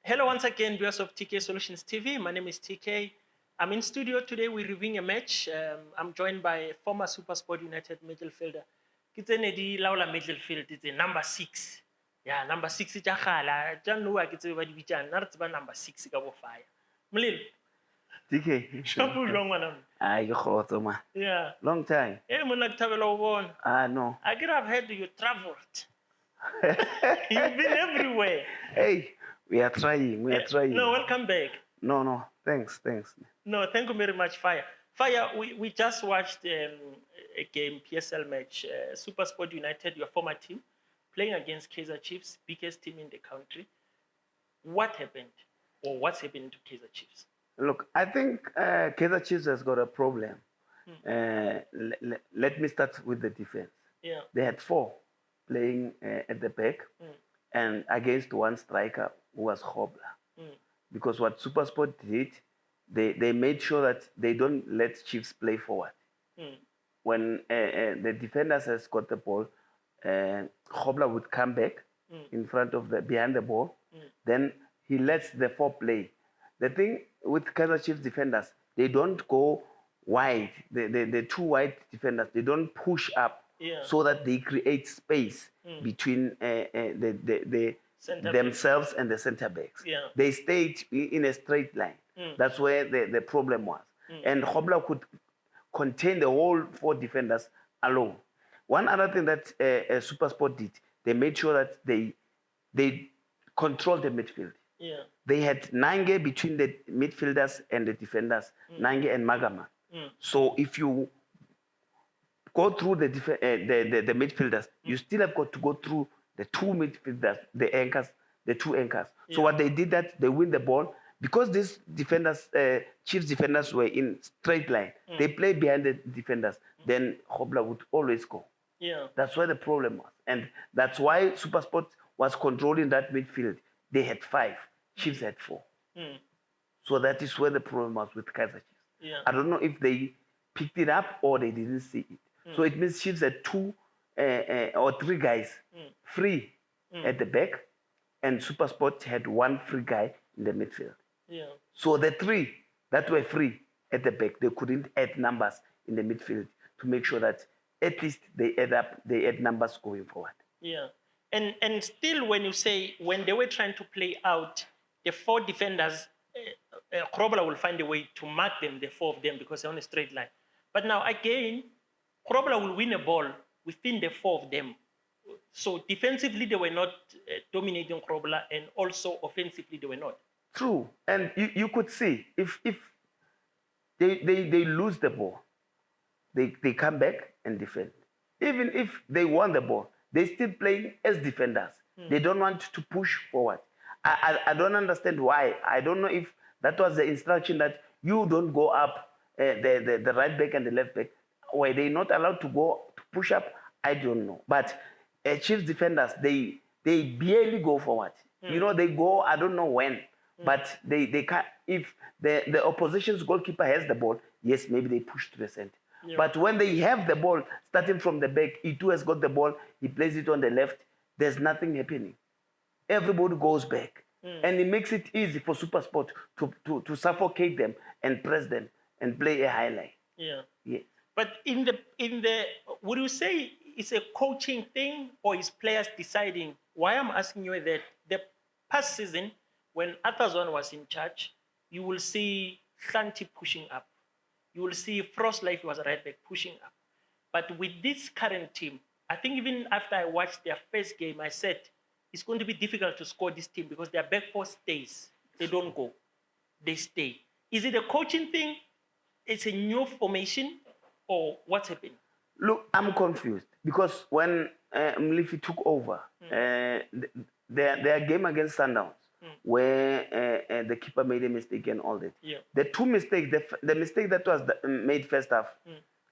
Hello once again, viewers of TK Solutions TV. My name is TK. I'm in studio today. We're reviewing a match. I'm joined by former SuperSport United midfielder. Kitsenedi laula midfield. It's number 6. Yeah, number 6 is Jachala. Jan Lua gets everybody bijan. Not number 6 go fire. Mlil. TK. Shampoo long one. You khotso man. Yeah. Long time. Hey, Munak Tavelo one. No. I could have heard you traveled. You've been everywhere. Hey, we are trying. No, welcome back. No. Thanks. No, thank you very much, Fire. Fire, we just watched a game, PSL match, SuperSport United, your former team, playing against Kaizer Chiefs, biggest team in the country. What happened, or what's happening to Kaizer Chiefs? Look, I think Kaizer Chiefs has got a problem. Let me start with the defense. Yeah. They had 4 playing at the back and against one striker who was Khoabane. Because what SuperSport did, they made sure that they don't let Chiefs play forward. When the defenders has got the ball, Khoabane would come back in front of behind the ball. Then he lets the 4 play. The thing with Kaizer Chiefs defenders, they don't go wide. The 2 wide defenders, they don't push up so that they create space between themselves and the center backs. Yeah. They stayed in a straight line. That's where the problem was. And Khoabane could contain the whole 4 defenders alone. One other thing that SuperSport did, they made sure that they controlled the midfield. Yeah. They had Nange between the midfielders and the defenders, Nange and Magama. So if you go through the midfielders, you still have got to go through the 2 midfielders, the 2 anchors. So what they did that, they win the ball. Because these defenders, Chiefs defenders were in straight line, they play behind the defenders, then Khoabane would always go. Yeah. That's where the problem was. And that's why SuperSport was controlling that midfield. They had 5, Chiefs had 4. So that is where the problem was with Kaizer Chiefs. Yeah. I don't know if they picked it up or they didn't see it. So it means Chiefs had 2 or 3 guys free at the back, and SuperSport had 1 free guy in the midfield. Yeah. So the 3 that were free at the back, they couldn't add numbers in the midfield to make sure that at least they add numbers going forward. Yeah. And still, when you say, when they were trying to play out the 4 defenders, Khoabane will find a way to mark them, the 4 of them, because they're on a straight line. But now again, Khoabane will win a ball within the 4 of them. So defensively, they were not dominating Khoabane, and also offensively, they were not. True. And you could see, if they lose the ball, they come back and defend. Even if they won the ball, they still playing as defenders. They don't want to push forward. I don't understand why. I don't know if that was the instruction that you don't go up the right back and the left back. Were they not allowed to go to push up? I don't know. But Chiefs defenders, they barely go forward. You know, they go, I don't know when, but they can't. If the opposition's goalkeeper has the ball, yes, maybe they push to the center. Yeah. But when they have the ball starting from the back, E2 has got the ball, he plays it on the left, there's nothing happening. Everybody goes back. And it makes it easy for SuperSport to suffocate them and press them and play a highlight. Yeah. Yeah. But in the would you say it's a coaching thing, or is players deciding? Why I'm asking you that, the past season, when Athazon was in charge, you will see Santi pushing up. You will see Frostlife was right back pushing up. But with this current team, I think even after I watched their first game, I said it's going to be difficult to score this team because their back 4 stays. They don't go. They stay. Is it a coaching thing? It's a new formation? Or what's happening? Look, I'm confused because when Mlifi took over, their game against Sundowns, where the keeper made a mistake and all that. Yeah. The 2 mistakes, the mistake that was made first half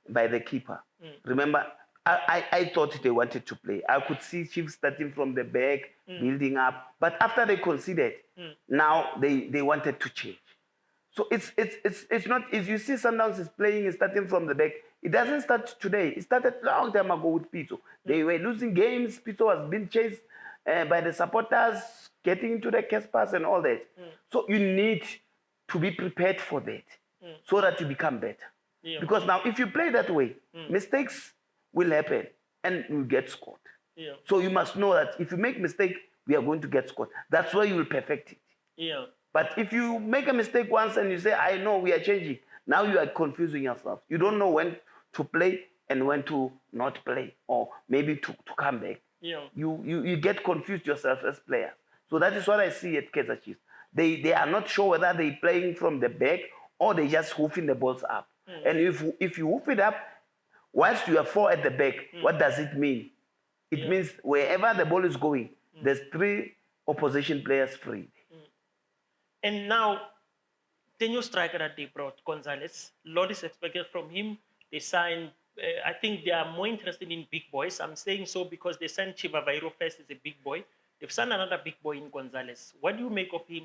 by the keeper. Remember, I thought they wanted to play. I could see Chiefs starting from the back, building up. But after they conceded, now they wanted to change. So it's not, if you see Sundowns is playing and starting from the back, it doesn't start today. It started long time ago with Pito. They were losing games. Pito was being chased by the supporters, getting into the Caspers and all that. So you need to be prepared for that so that you become better. Yeah. Because now if you play that way, mistakes will happen and you get scored. Yeah. So you must know that if you make mistake, we are going to get scored. That's where you will perfect it. Yeah. But if you make a mistake once and you say, I know we are changing, now you are confusing yourself. You don't know when to play and when to not play, or maybe to come back. Yeah. You get confused yourself as players. So that is what I see at Kaizer Chiefs. They are not sure whether they're playing from the back or they just hoofing the balls up. And if you hoof it up, whilst you are 4 at the back, what does it mean? It means wherever the ball is going, there's 3 opposition players free. And now, the new striker that they brought, Gonzalez, lot is expected from him. They signed, I think they are more interested in big boys. I'm saying so because they signed Chivavairo first as a big boy. They've signed another big boy in Gonzalez. What do you make of him,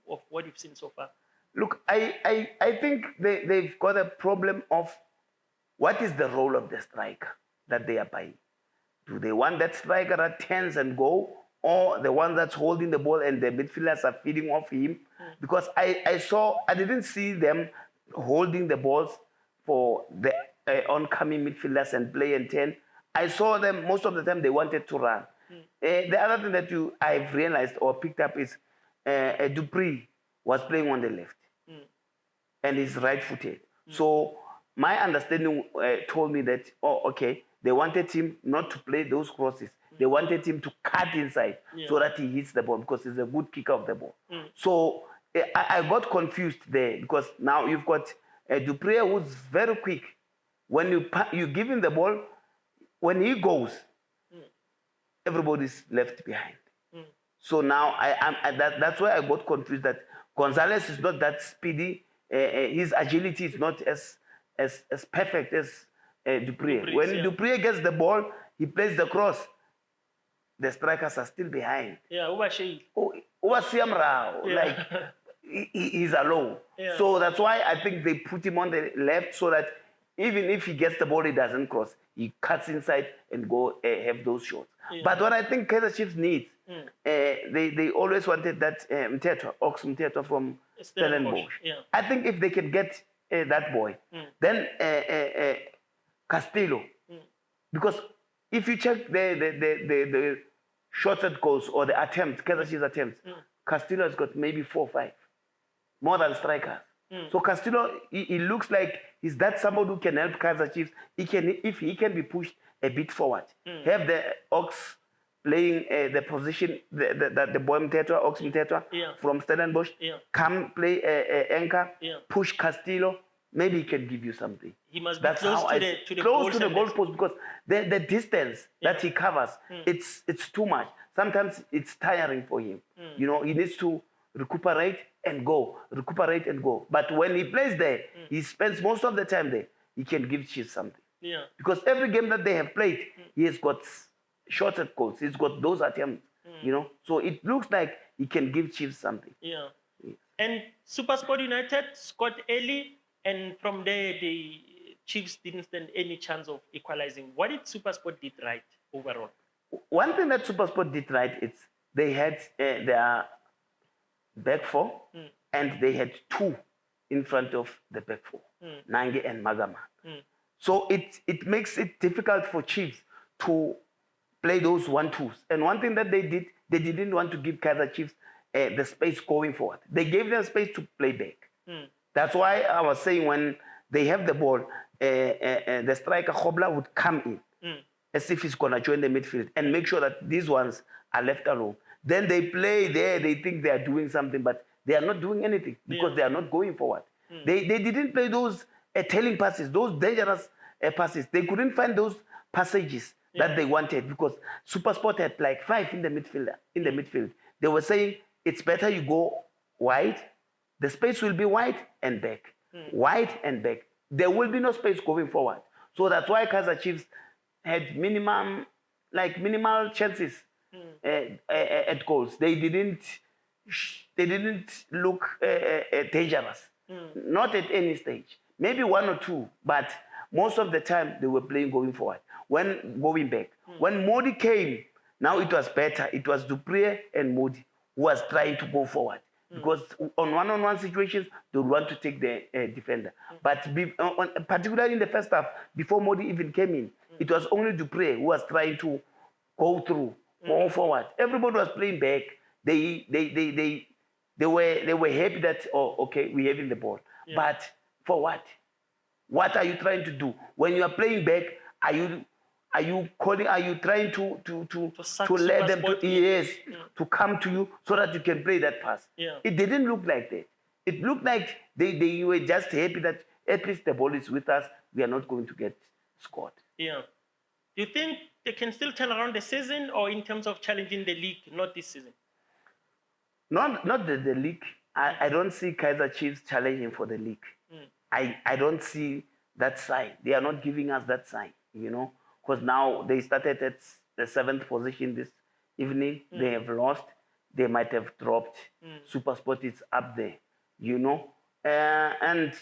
of what you've seen so far? Look, I think they've got a problem of what is the role of the striker that they are buying. Do they want that striker that turns and go, or the one that's holding the ball and the midfielders are feeding off him? Because I didn't see them holding the balls for the oncoming midfielders and play and turn. I saw them most of the time they wanted to run. The other thing that I've realized or picked up is Dupree was playing on the left and he's right-footed. So my understanding told me that, they wanted him not to play those crosses. They wanted him to cut inside so that he hits the ball because he's a good kicker of the ball. So I got confused there because now you've got Dupree who's very quick. When you give him the ball, when he goes, everybody's left behind. So now that's why I got confused that Gonzalez is not that speedy. His agility is not as perfect as Dupree. When Dupree gets the ball, he plays the cross. The strikers are still behind. Yeah, like he's alone. Yeah. So that's why I think they put him on the left so that even if he gets the ball, he doesn't cross. He cuts inside and go have those shots. Yeah. But what I think Kaizer Chiefs needs, they always wanted that Mthethwa, OX Mthethwa from Stellenbosch. Yeah. I think if they can get that boy, then Castillo, because if you check the shots at goals or the attempts, Kaizer Chiefs attempts, Castillo has got maybe 4 or 5, more than strikers. So Castillo, he looks like he's that somebody who can help Kaizer Chiefs. If he can be pushed a bit forward, have the Ox playing the position that the boy Mthethwa, OX Mthethwa from Stellenbosch, come play anchor, push Castillo. Maybe he can give you something. He must be close to the goal post because the distance that he covers, it's too much. Sometimes it's tiring for him. You know, he needs to recuperate and go. But when he plays there, he spends most of the time there. He can give Chiefs something. Yeah. Because every game that they have played, he has got shots at goals. He's got those attempts. You know, so it looks like he can give Chiefs something. Yeah. And SuperSport United scored early. And from there, the Chiefs didn't stand any chance of equalizing. What did SuperSport did right overall? One thing that SuperSport did right is they had their back 4 and they had 2 in front of the back 4, Nange and Magama. So it makes it difficult for Chiefs to play those 1-2s. And one thing that they did, they didn't want to give Kaizer Chiefs the space going forward. They gave them space to play back. That's why I was saying when they have the ball, the striker Khobla would come in as if he's going to join the midfield and make sure that these ones are left alone. Then they play there, they think they are doing something, but they are not doing anything because they are not going forward. They didn't play those tailing passes, those dangerous passes. They couldn't find those passages that they wanted because SuperSport had like 5 in the midfield. They were saying it's better you go wide. The space will be wide and back. Wide and back. There will be no space going forward. So that's why Kaizer Chiefs had minimal chances at goals. They didn't look dangerous. Not at any stage. Maybe 1 or 2, but most of the time they were playing going forward. When going back. When Modi came, Now it was better. It was Dupree and Modi who was trying to go forward. Because on one-on-one situations, they would want to take the defender. But particularly in the first half, before Modi even came in, it was only Dupree who was trying to go through, go forward. Everybody was playing back. They were happy that, oh, okay, we're having the ball. Yeah. But for what? What are you trying to do? When you are playing back, are you trying to let them to come to you so that you can play that pass? Yeah. It didn't look like that. It looked like they were just happy that at least the ball is with us. We are not going to get scored. Yeah. Do you think they can still turn around the season, or in terms of challenging the league, not this season? Not the league. I don't see Kaizer Chiefs challenging for the league. I don't see that sign. They are not giving us that sign, because now they started at the 7th position this evening. They have lost. They might have dropped. SuperSport is up there, and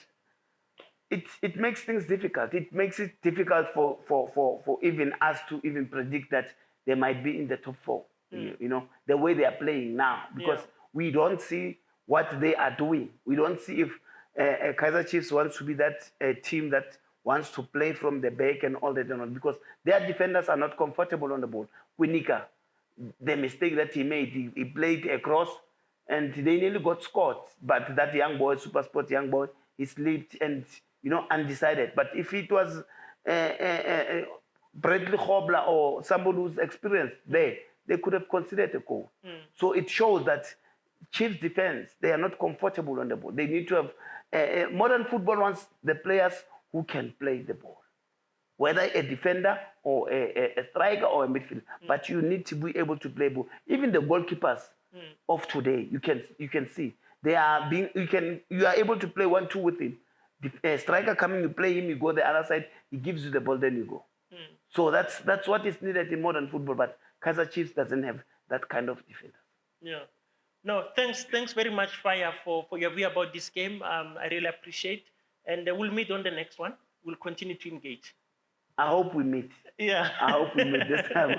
it makes things difficult. It makes it difficult for even us to even predict that they might be in the top 4. The way they are playing now, because we don't see what they are doing. We don't see if Kaizer Chiefs wants to be that team that wants to play from the back and all that, because their defenders are not comfortable on the ball. Winika, the mistake that he made, he played across and they nearly got scored. But that young boy, SuperSport young boy, he slipped and, undecided. But if it was Bradley Khobla or somebody who's experienced there, they could have considered a goal. So it shows that Chiefs defense, they are not comfortable on the ball. They need to have, modern football wants the players who can play the ball, whether a defender or a striker or a midfielder. But you need to be able to play ball. Even the goalkeepers of today, you can see they are being. You are able to play 1-2 with him. The striker coming, you play him, you go the other side, he gives you the ball, then you go. So that's what is needed in modern football. But Kaizer Chiefs doesn't have that kind of defender. Yeah. No, thanks very much, Fire, for your view about this game. I really appreciate. And we'll meet on the next one. We'll continue to engage. I hope we meet. Yeah. I hope we meet this time.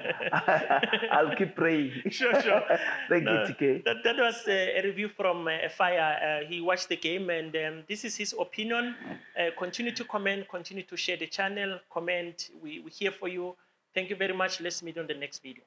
I'll keep praying. Sure. Thank you, TK. That was a review from Fire. He watched the game, and this is his opinion. Continue to comment, continue to share the channel, comment. We're here for you. Thank you very much. Let's meet on the next video.